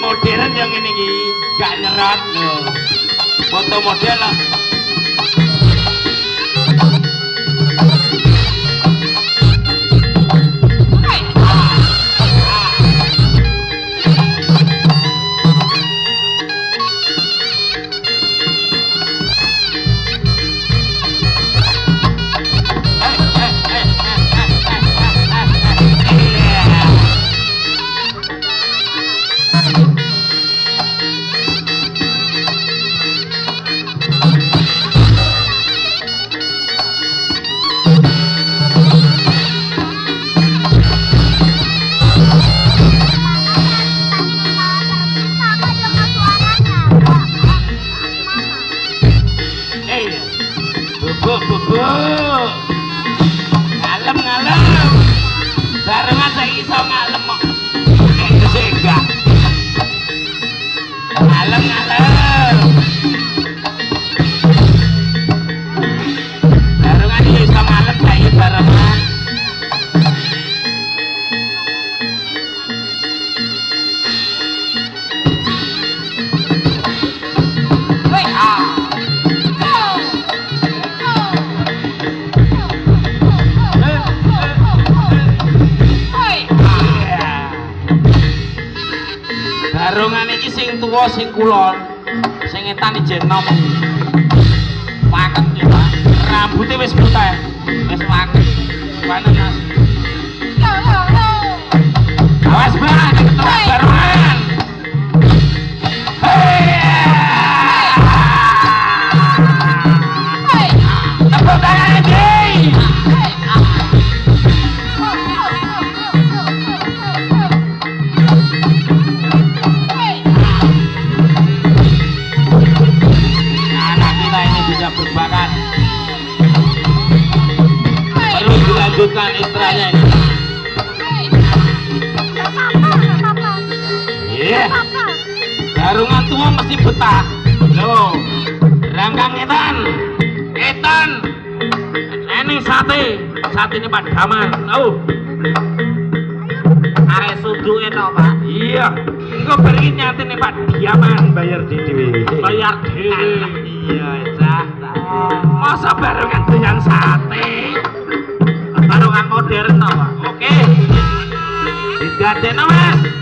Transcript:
modern yang ini ki gak nyerat lho. Foto model lah. Ngalem ngalem barengan saya iso ngalem kok itu sih enggak ngalem ngalem barengan iso ngalem saya barengan barongan iki sing tuwa sing kulon sing etan ijen nom paket ya Pak rambutnya wis putih wis paket mana Mas awas Mbak keterak barongan tepuk tangan lagi berbakat perlu dilanjutkan istranya ini iya garungan tua mesti betah loh rangkang etan ini sate ini padaman arek sudu itu Pak iya enggak beri nyatin nih Pak diaman bayar dewe iya cah masa barengan dengan sate barengan modern Pak oke digadeno Mas